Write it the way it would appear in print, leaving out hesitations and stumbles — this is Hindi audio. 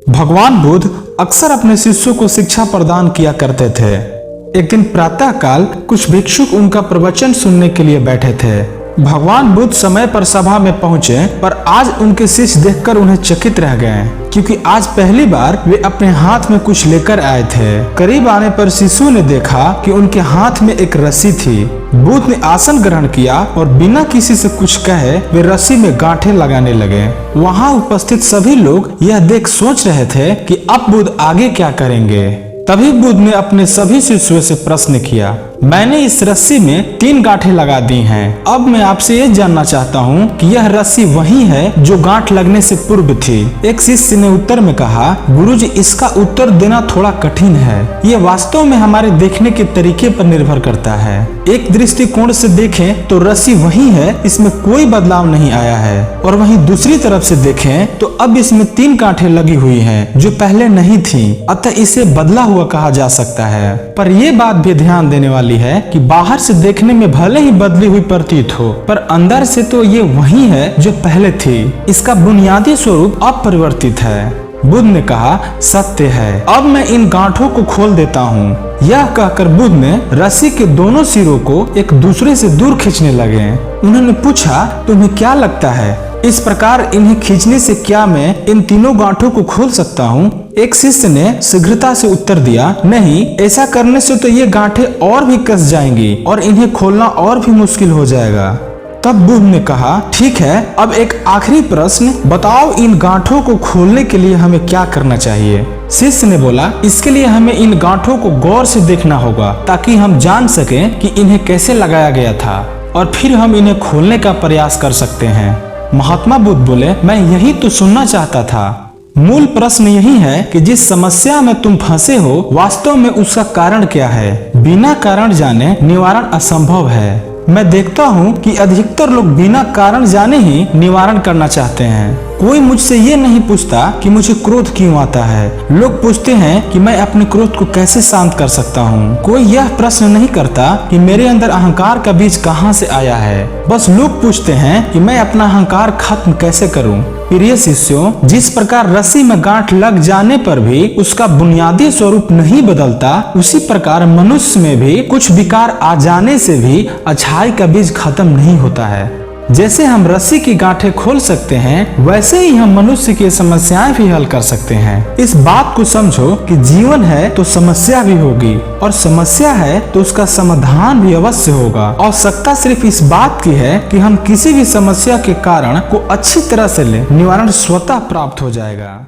भगवान बुद्ध अक्सर अपने शिष्यों को शिक्षा प्रदान किया करते थे। एक दिन प्रातः काल कुछ भिक्षुक उनका प्रवचन सुनने के लिए बैठे थे। भगवान बुद्ध समय पर सभा में पहुंचे, पर आज उनके शिष्य देखकर उन्हें चकित रह गए, क्योंकि आज पहली बार वे अपने हाथ में कुछ लेकर आए थे। करीब आने पर शिष्यों ने देखा कि उनके हाथ में एक रस्सी थी। बुद्ध ने आसन ग्रहण किया और बिना किसी से कुछ कहे वे रस्सी में गांठें लगाने लगे। वहां उपस्थित सभी लोग यह देख सोच रहे थे कि अब बुद्ध आगे क्या करेंगे। तभी बुद्ध ने अपने सभी शिष्यों से प्रश्न किया, मैंने इस रस्सी में 3 गांठें लगा दी हैं। अब मैं आपसे ये जानना चाहता हूँ कि यह रस्सी वही है जो गांठ लगने से पूर्व थी। एक शिष्य ने उत्तर में कहा, गुरुजी, इसका उत्तर देना थोड़ा कठिन है। ये वास्तव में हमारे देखने के तरीके पर निर्भर करता है। एक दृष्टिकोण से देखें तो रस्सी वही है, इसमें कोई बदलाव नहीं आया है, और वहीं दूसरी तरफ से देखें तो अब इसमें 3 गांठें लगी हुई हैं जो पहले नहीं थी, अतः इसे बदला हुआ कहा जा सकता है। पर यह बात भी ध्यान देने वाली है कि बाहर से देखने में भले ही बदली हुई प्रतीत हो, पर अंदर से तो ये वही है जो पहले थी। इसका बुनियादी स्वरूप अपरिवर्तित है। बुद्ध ने कहा, सत्य है। अब मैं इन गांठों को खोल देता हूँ। यह कहकर बुद्ध ने रस्सी के दोनों सिरों को एक दूसरे से दूर खींचने लगे। उन्होंने पूछा, तुम्हें क्या लगता है, इस प्रकार इन्हें खींचने से क्या मैं इन तीनों गांठों को खोल सकता हूँ? एक शिष्य ने शीघ्रता से उत्तर दिया, नहीं, ऐसा करने से तो ये गांठें और भी कस जाएंगी और इन्हें खोलना और भी मुश्किल हो जाएगा। तब बुद्ध ने कहा, ठीक है, अब एक आखिरी प्रश्न, बताओ इन गांठों को खोलने के लिए हमें क्या करना चाहिए? शिष्य ने बोला, इसके लिए हमें इन गांठों को गौर से देखना होगा ताकि हम जान सकें कि इन्हें कैसे लगाया गया था, और फिर हम इन्हें खोलने का प्रयास कर सकते हैं। महात्मा बुद्ध बोले, मैं यही तो सुनना चाहता था। मूल प्रश्न यही है कि जिस समस्या में तुम फंसे हो, वास्तव में उसका कारण क्या है? बिना कारण जाने निवारण असंभव है। मैं देखता हूँ कि अधिकतर लोग बिना कारण जाने ही निवारण करना चाहते हैं। कोई मुझसे ये नहीं पूछता कि मुझे क्रोध क्यों आता है। लोग पूछते हैं कि मैं अपने क्रोध को कैसे शांत कर सकता हूँ। कोई यह प्रश्न नहीं करता कि मेरे अंदर अहंकार का बीज कहाँ से आया है। बस लोग पूछते हैं कि मैं अपना अहंकार खत्म कैसे करूँ। प्रिय शिष्यों, जिस प्रकार रस्सी में गांठ लग जाने पर भी उसका बुनियादी स्वरूप नहीं बदलता, उसी प्रकार मनुष्य में भी कुछ विकार आ जाने से भी अच्छाई का बीज खत्म नहीं होता है। जैसे हम रस्सी की गांठें खोल सकते हैं, वैसे ही हम मनुष्य की समस्याएं भी हल कर सकते हैं। इस बात को समझो कि जीवन है तो समस्या भी होगी, और समस्या है तो उसका समाधान भी अवश्य होगा। आवश्यकता सिर्फ इस बात की है कि हम किसी भी समस्या के कारण को अच्छी तरह से लें, निवारण स्वतः प्राप्त हो जाएगा।